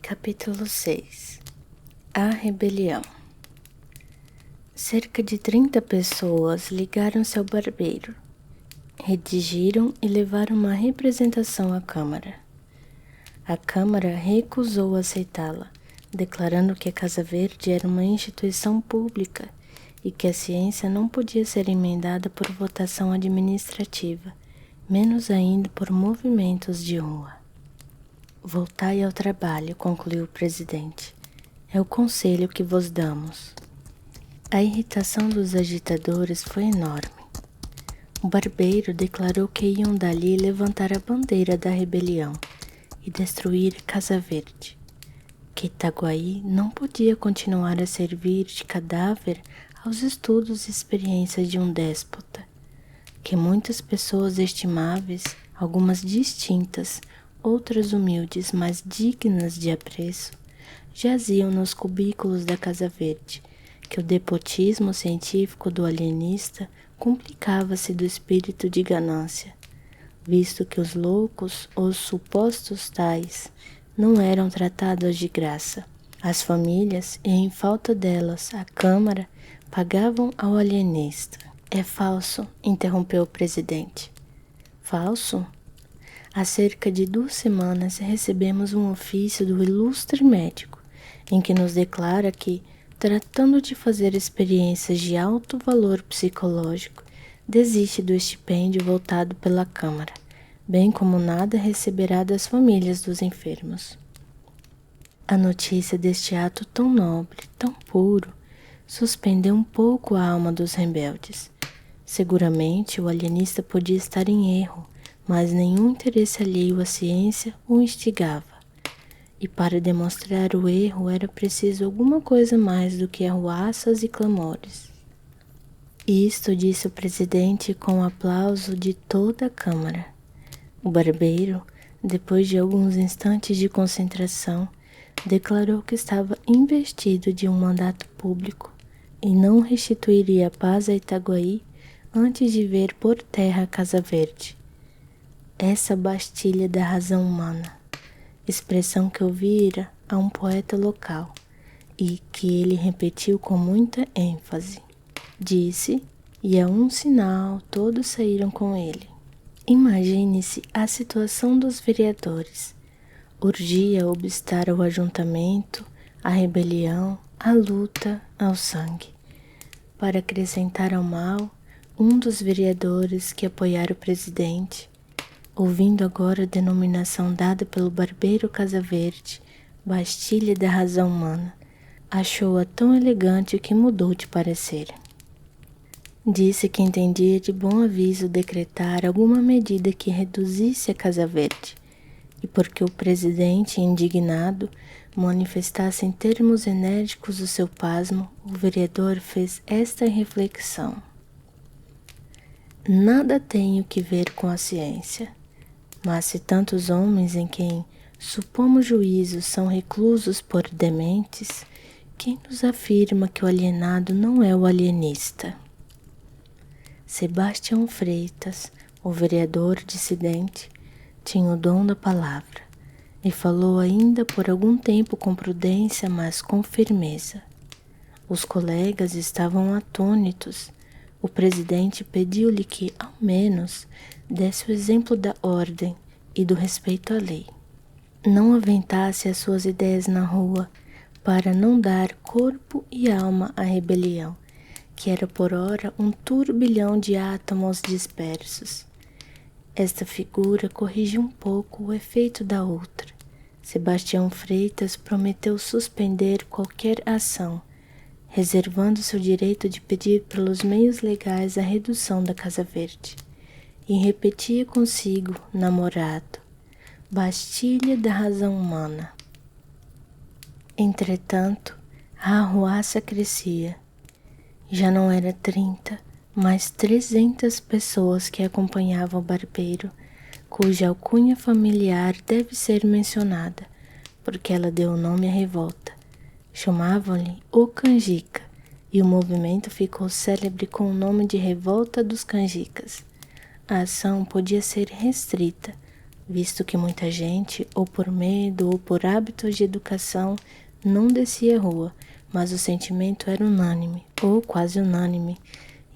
Capítulo 6. A rebelião. Cerca de 30 pessoas ligaram-se ao barbeiro, redigiram e levaram uma representação à Câmara. A Câmara recusou aceitá-la, declarando que a Casa Verde era uma instituição pública e que a ciência não podia ser emendada por votação administrativa, menos ainda por movimentos de rua. Voltai ao trabalho, concluiu o presidente. É o conselho que vos damos. A irritação dos agitadores foi enorme. O barbeiro declarou que iam dali levantar a bandeira da rebelião e destruir Casa Verde, que Itaguaí não podia continuar a servir de cadáver aos estudos e experiências de um déspota, que muitas pessoas estimáveis, algumas distintas, outras humildes, mas dignas de apreço, jaziam nos cubículos da Casa Verde, que o despotismo científico do alienista complicava-se do espírito de ganância, visto que os loucos, os supostos tais, não eram tratados de graça. As famílias, e em falta delas, a Câmara, pagavam ao alienista. É falso, interrompeu o presidente. Falso? Há cerca de 2 semanas recebemos um ofício do ilustre médico, em que nos declara que, tratando de fazer experiências de alto valor psicológico, desiste do estipêndio voltado pela Câmara, bem como nada receberá das famílias dos enfermos. A notícia deste ato tão nobre, tão puro, suspendeu um pouco a alma dos rebeldes. Seguramente o alienista podia estar em erro, mas nenhum interesse alheio à ciência o instigava. E para demonstrar o erro era preciso alguma coisa mais do que arruaças e clamores. Isto disse o presidente com o aplauso de toda a Câmara. O barbeiro, depois de alguns instantes de concentração, declarou que estava investido de um mandato público e não restituiria a paz a Itaguaí antes de ver por terra a Casa Verde. Essa Bastilha da razão humana, expressão que ouvira a um poeta local e que ele repetiu com muita ênfase. Disse, e a um sinal todos saíram com ele. Imagine-se a situação dos vereadores. Urgia obstar ao ajuntamento, à rebelião, à luta, ao sangue. Para acrescentar ao mal, um dos vereadores que apoiara o presidente, ouvindo agora a denominação dada pelo barbeiro Casa Verde, Bastilha da razão humana, achou-a tão elegante que mudou de parecer. Disse que entendia de bom aviso decretar alguma medida que reduzisse a Casa Verde, e porque o presidente, indignado, manifestasse em termos enérgicos o seu pasmo, o vereador fez esta reflexão. Nada tenho que ver com a ciência. Mas se tantos homens em quem supomos juízo são reclusos por dementes, quem nos afirma que o alienado não é o alienista? Sebastião Freitas, o vereador dissidente, tinha o dom da palavra e falou ainda por algum tempo com prudência, mas com firmeza. Os colegas estavam atônitos. O presidente pediu-lhe que, ao menos, desse o exemplo da ordem e do respeito à lei. Não aventasse as suas ideias na rua para não dar corpo e alma à rebelião, que era por ora um turbilhão de átomos dispersos. Esta figura corrigiu um pouco o efeito da outra. Sebastião Freitas prometeu suspender qualquer ação, reservando-se o direito de pedir pelos meios legais a redução da Casa Verde. E repetia consigo, namorado, Bastilha da razão humana. Entretanto, a arruaça crescia. Já não era 30, mas 300 pessoas que acompanhavam o barbeiro, cuja alcunha familiar deve ser mencionada, porque ela deu o nome à revolta. Chamavam-lhe o Canjica, e o movimento ficou célebre com o nome de Revolta dos Canjicas. A ação podia ser restrita, visto que muita gente, ou por medo ou por hábitos de educação, não descia a rua, mas o sentimento era unânime, ou quase unânime,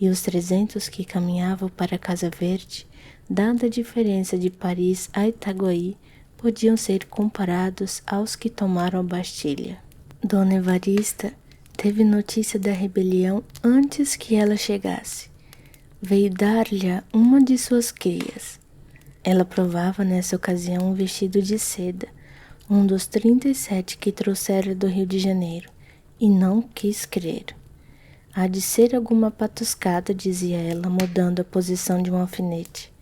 e os 300 que caminhavam para a Casa Verde, dada a diferença de Paris a Itaguaí, podiam ser comparados aos que tomaram a Bastilha. Dona Evarista teve notícia da rebelião antes que ela chegasse. Veio dar-lhe uma de suas crias. Ela provava nessa ocasião um vestido de seda, um dos 37 que trouxera do Rio de Janeiro, e não quis crer. Há de ser alguma patuscada, dizia ela, mudando a posição de um alfinete.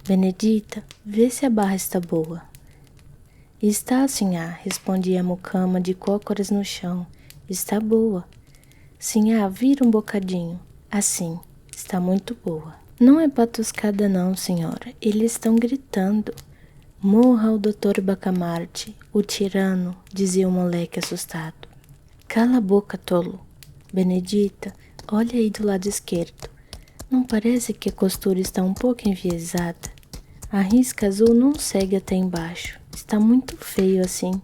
Benedita, vê se a barra está boa. Está, sinhá, respondia a mucama de cócoras no chão. Está boa. Sinhá, vira um bocadinho. Assim, está muito boa. Não é patuscada não, senhora. Eles estão gritando. Morra o doutor Bacamarte, o tirano, dizia o moleque assustado. Cala a boca, tolo. Benedita, olha aí do lado esquerdo. Não parece que a costura está um pouco enviesada? A risca azul não segue até embaixo. Está muito feio assim.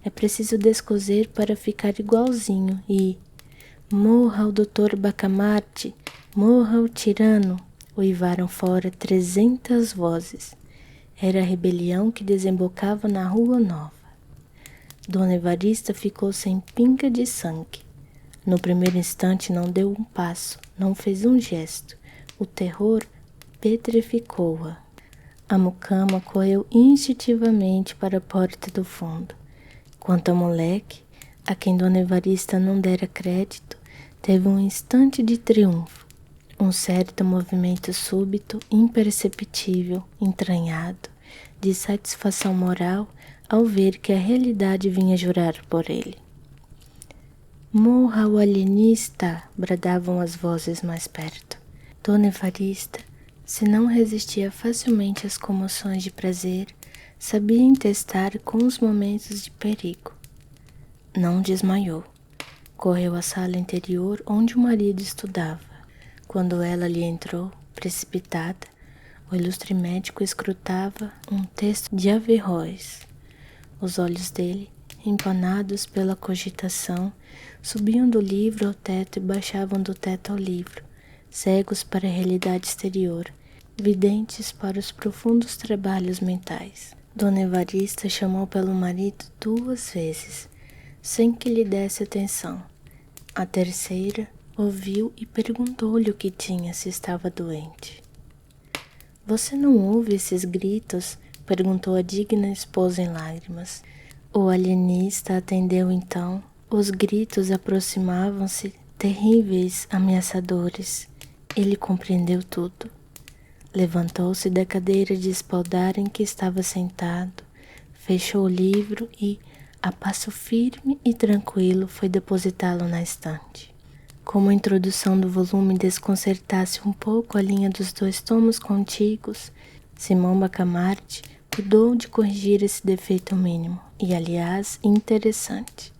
É preciso descoser para ficar igualzinho e... Morra o doutor Bacamarte! Morra o tirano! Uivaram fora 300 vozes. Era a rebelião que desembocava na Rua Nova. Dona Evarista ficou sem pinga de sangue. No primeiro instante não deu um passo, não fez um gesto. O terror petrificou-a. A mucama correu instintivamente para a porta do fundo. Quanto ao moleque, a quem Dona Evarista não dera crédito, teve um instante de triunfo, um certo movimento súbito, imperceptível, entranhado, de satisfação moral ao ver que a realidade vinha jurar por ele. Morra o alienista! Bradavam as vozes mais perto. Dona Evarista, se não resistia facilmente às comoções de prazer, sabia intestar com os momentos de perigo. Não desmaiou. Correu à sala interior onde o marido estudava. Quando ela lhe entrou, precipitada, o ilustre médico escrutava um texto de Averroes. Os olhos dele, empanados pela cogitação, subiam do livro ao teto e baixavam do teto ao livro, cegos para a realidade exterior, videntes para os profundos trabalhos mentais. Dona Evarista chamou pelo marido 2 vezes, sem que lhe desse atenção. A terceira ouviu e perguntou-lhe o que tinha, se estava doente. Você não ouve esses gritos? Perguntou a digna esposa em lágrimas. O alienista atendeu então. Os gritos aproximavam-se, terríveis, ameaçadores. Ele compreendeu tudo. Levantou-se da cadeira de espaldar em que estava sentado, fechou o livro e, a passo firme e tranquilo, foi depositá-lo na estante. Como a introdução do volume desconcertasse um pouco a linha dos 2 tomos contíguos, Simão Bacamarte cuidou de corrigir esse defeito mínimo e, aliás, interessante.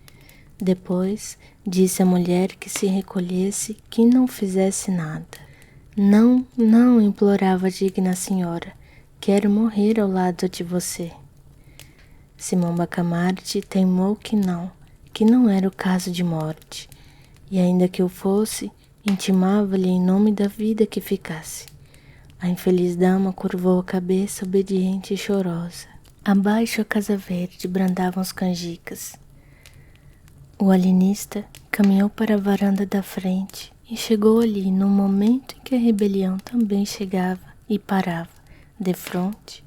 Depois, disse à mulher que se recolhesse, que não fizesse nada. Não, não, implorava a digna senhora, quero morrer ao lado de você. Simão Bacamarte teimou que não era o caso de morte, e ainda que o fosse, intimava-lhe em nome da vida que ficasse. A infeliz dama curvou a cabeça obediente e chorosa. Abaixo a Casa Verde brandavam os canjicas. O alienista caminhou para a varanda da frente e chegou ali no momento em que a rebelião também chegava e parava, defronte,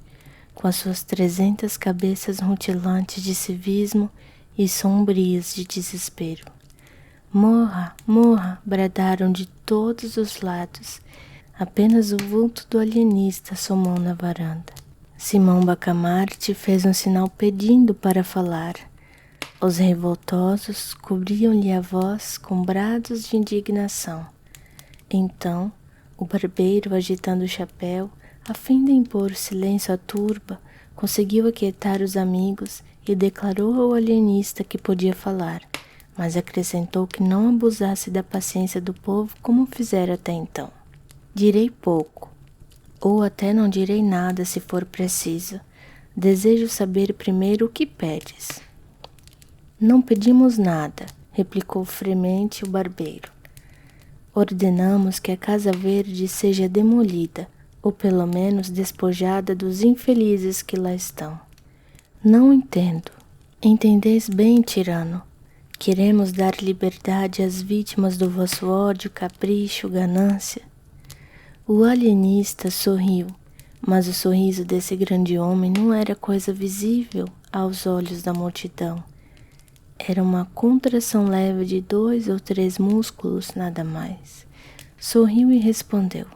com as suas 300 cabeças rutilantes de civismo e sombrias de desespero. Morra, morra, bradaram de todos os lados. Apenas o vulto do alienista assomou na varanda. Simão Bacamarte fez um sinal pedindo para falar. Os revoltosos cobriam-lhe a voz com brados de indignação. Então, o barbeiro, agitando o chapéu, a fim de impor silêncio à turba, conseguiu aquietar os amigos e declarou ao alienista que podia falar, mas acrescentou que não abusasse da paciência do povo como fizera até então. Direi pouco, ou até não direi nada se for preciso. Desejo saber primeiro o que pedes. Não pedimos nada, replicou fremente o barbeiro. Ordenamos que a Casa Verde seja demolida, ou pelo menos despojada dos infelizes que lá estão. Não entendo. Entendeis bem, tirano. Queremos dar liberdade às vítimas do vosso ódio, capricho, ganância. O alienista sorriu, mas o sorriso desse grande homem não era coisa visível aos olhos da multidão. Era uma contração leve de 2 ou 3 músculos, nada mais. Sorriu e respondeu: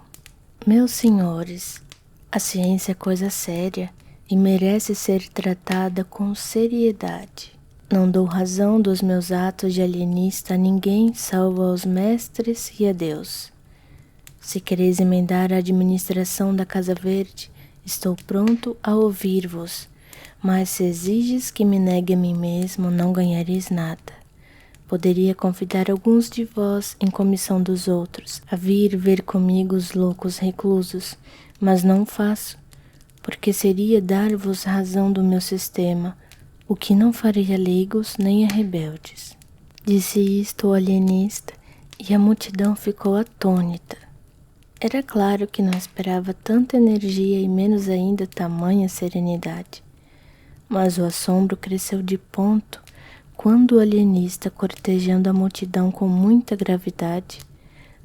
Meus senhores, a ciência é coisa séria e merece ser tratada com seriedade. Não dou razão dos meus atos de alienista a ninguém, salvo aos mestres e a Deus. Se quereis emendar a administração da Casa Verde, estou pronto a ouvir-vos. Mas se exiges que me negue a mim mesmo, não ganhareis nada. Poderia convidar alguns de vós em comissão dos outros, a vir ver comigo os loucos reclusos, mas não faço, porque seria dar-vos razão do meu sistema, o que não faria leigos nem a rebeldes. Disse isto o alienista, e a multidão ficou atônita. Era claro que não esperava tanta energia e menos ainda tamanha serenidade. Mas o assombro cresceu de ponto quando o alienista, cortejando a multidão com muita gravidade,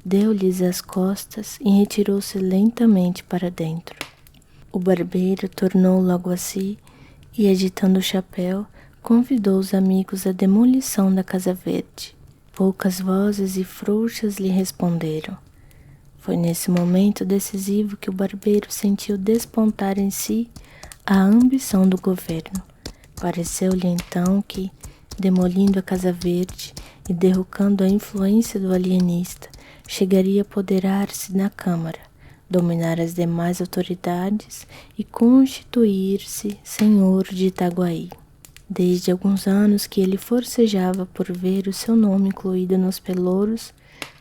deu-lhes as costas e retirou-se lentamente para dentro. O barbeiro tornou logo a si e, agitando o chapéu, convidou os amigos à demolição da Casa Verde. Poucas vozes e frouxas lhe responderam. Foi nesse momento decisivo que o barbeiro sentiu despontar em si a ambição do governo. Pareceu-lhe então que, demolindo a Casa Verde e derrocando a influência do alienista, chegaria a apoderar-se da Câmara, dominar as demais autoridades e constituir-se senhor de Itaguaí. Desde alguns anos que ele forcejava por ver o seu nome incluído nos pelouros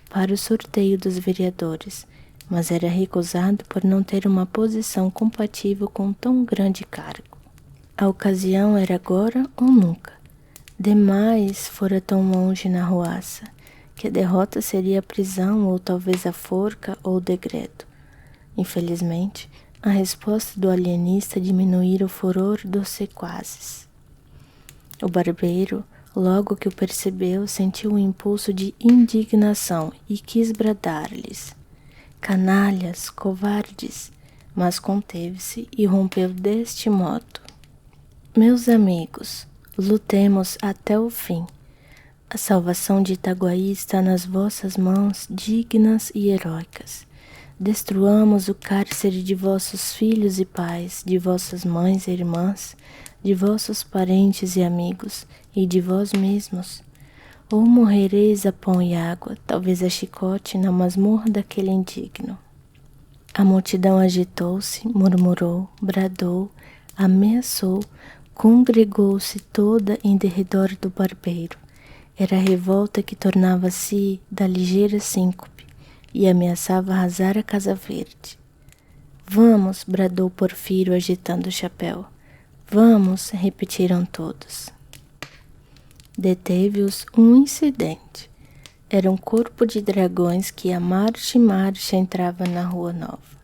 para o sorteio dos vereadores, mas era recusado por não ter uma posição compatível com tão grande cargo. A ocasião era agora ou nunca. Demais fora tão longe na ruaça, que a derrota seria a prisão ou talvez a forca ou o degredo. Infelizmente, a resposta do alienista diminuíra o furor dos sequazes. O barbeiro, logo que o percebeu, sentiu um impulso de indignação e quis bradar-lhes: canalhas, covardes, mas conteve-se e rompeu deste modo: meus amigos, lutemos até o fim. A salvação de Itaguaí está nas vossas mãos dignas e heróicas. Destruamos o cárcere de vossos filhos e pais, de vossas mães e irmãs, de vossos parentes e amigos, e de vós mesmos. Ou morrereis a pão e água, talvez a chicote na masmorra daquele indigno. A multidão agitou-se, murmurou, bradou, ameaçou, congregou-se toda em derredor do barbeiro. Era a revolta que tornava-se da ligeira síncope e ameaçava arrasar a Casa Verde. Vamos, bradou Porfírio agitando o chapéu. Vamos, repetiram todos. Deteve-os um incidente. Era um corpo de dragões que a marcha entrava na Rua Nova.